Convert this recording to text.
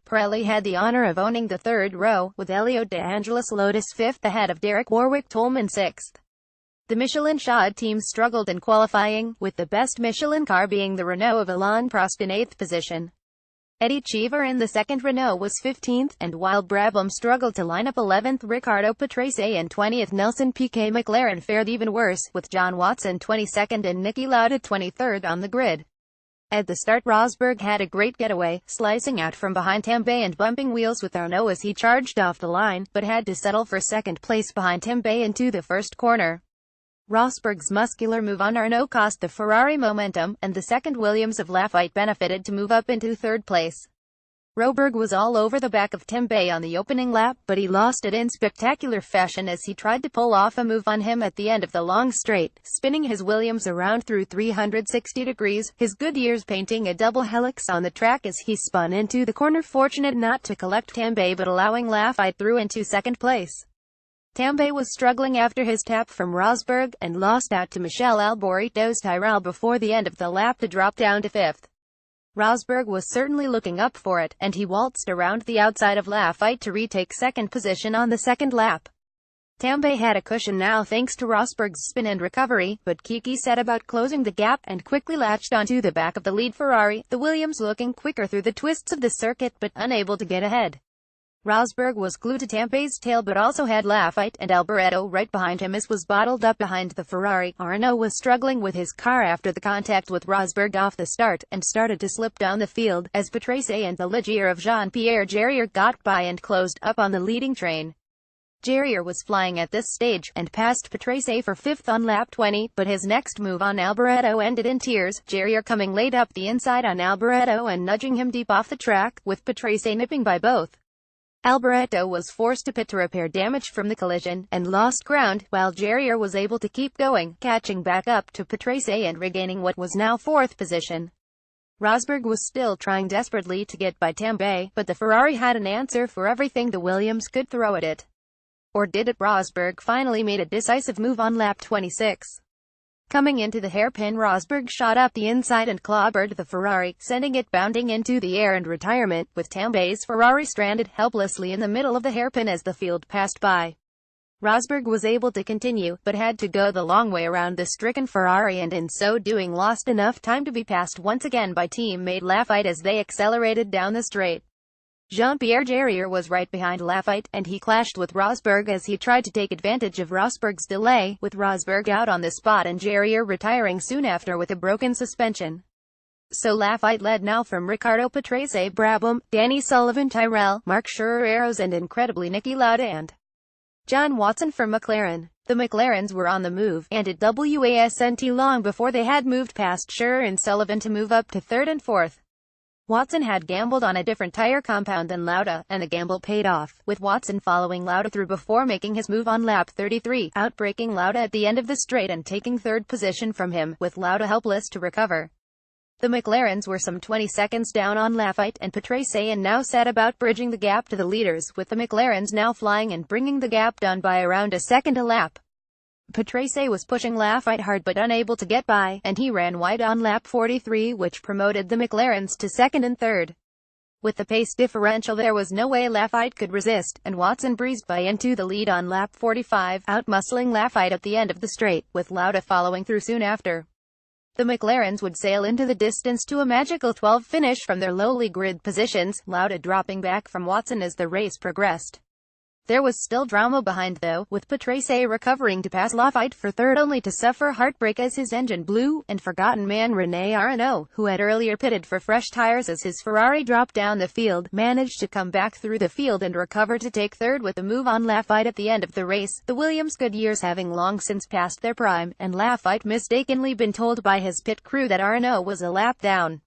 Pirelli had the honor of owning the third row, with Elio de Angelis Lotus fifth ahead of Derick Warwi Tolman sixth. The Michelin-shod team struggled in qualifying, with the best Michelin car being the Renault of Alain Prost in 8th position. Eddie Cheever in the second Renault was 15th, and while Brabham struggled to line up 11th, Riccardo Patrese and 20th. Nelson Piquet McLaren fared even worse, with John Watson 22nd and Niki Lauda 23rd on the grid. At the start, Rosberg had a great getaway, slicing out from behind Tambay and bumping wheels with Arnaud as he charged off the line, but had to settle for second place behind Tambay into the first corner. Rosberg's muscular move on Arnaud cost the Ferrari momentum, and the second Williams of Lafayette benefited to move up into third place. Rosberg was all over the back of Tambay on the opening lap, but he lost it in spectacular fashion as he tried to pull off a move on him at the end of the long straight, spinning his Williams around through 360 degrees, his Goodyears painting a double helix on the track as he spun into the corner, fortunate not to collect Tambay but allowing Lafayette through into second place. Tambay was struggling after his tap from Rosberg, and lost out to Michel Alboretos Tyrrell before the end of the lap to drop down to fifth. Rosberg was certainly looking up for it, and he waltzed around the outside of Lafayette to retake second position on the second lap. Tambay had a cushion now thanks to Rosberg's spin and recovery, but Kiki set about closing the gap, and quickly latched onto the back of the lead Ferrari, the Williams looking quicker through the twists of the circuit but unable to get ahead. Rosberg was glued to Tambay's tail but also had Lafayette and Alboreto right behind him as was bottled up behind the Ferrari. Arnaud was struggling with his car after the contact with Rosberg off the start, and started to slip down the field, as Patrese and the Ligier of Jean-Pierre Jarier got by and closed up on the leading train. Jarier was flying at this stage, and passed Patrese for fifth on lap 20, but his next move on Alboreto ended in tears, Jarier coming late up the inside on Alboreto and nudging him deep off the track, with Patrese nipping by both. Alboreto was forced to pit to repair damage from the collision, and lost ground, while Jarier was able to keep going, catching back up to Patrese and regaining what was now fourth position. Rosberg was still trying desperately to get by Tambay, but the Ferrari had an answer for everything the Williams could throw at it. Or did it? Rosberg finally made a decisive move on lap 26. Coming into the hairpin, Rosberg shot up the inside and clobbered the Ferrari, sending it bounding into the air and retirement, with Tambay's Ferrari stranded helplessly in the middle of the hairpin as the field passed by. Rosberg was able to continue, but had to go the long way around the stricken Ferrari, and in so doing lost enough time to be passed once again by teammate Lafayette as they accelerated down the straight. Jean-Pierre Jarier was right behind Lafayette, and he clashed with Rosberg as he tried to take advantage of Rosberg's delay, with Rosberg out on the spot and Jarier retiring soon after with a broken suspension. So Lafayette led now from Riccardo Patrese, Brabham, Danny Sullivan, Tyrrell, Marc Schureros and incredibly Niki Lauda and John Watson from McLaren. The McLarens were on the move, and it wasn't long before they had moved past Schurer and Sullivan to move up to third and fourth. Watson had gambled on a different tire compound than Lauda, and the gamble paid off, with Watson following Lauda through before making his move on lap 33, outbraking Lauda at the end of the straight and taking third position from him, with Lauda helpless to recover. The McLarens were some 20 seconds down on Lafayette and Patrese and now set about bridging the gap to the leaders, with the McLarens now flying and bringing the gap down by around a second a lap. Patrese was pushing Lafayette hard but unable to get by, and he ran wide on lap 43, which promoted the McLarens to second and third. With the pace differential there was no way Lafayette could resist, and Watson breezed by into the lead on lap 45, outmuscling Lafayette at the end of the straight, with Lauda following through soon after. The McLarens would sail into the distance to a magical 12th finish from their lowly grid positions, Lauda dropping back from Watson as the race progressed. There was still drama behind though, with Patrese recovering to pass Lafayette for third only to suffer heartbreak as his engine blew, and forgotten man René Arnaud, who had earlier pitted for fresh tires as his Ferrari dropped down the field, managed to come back through the field and recover to take third with a move on Lafayette at the end of the race, the Williams Goodyears having long since passed their prime, and Lafayette mistakenly been told by his pit crew that Arnaud was a lap down.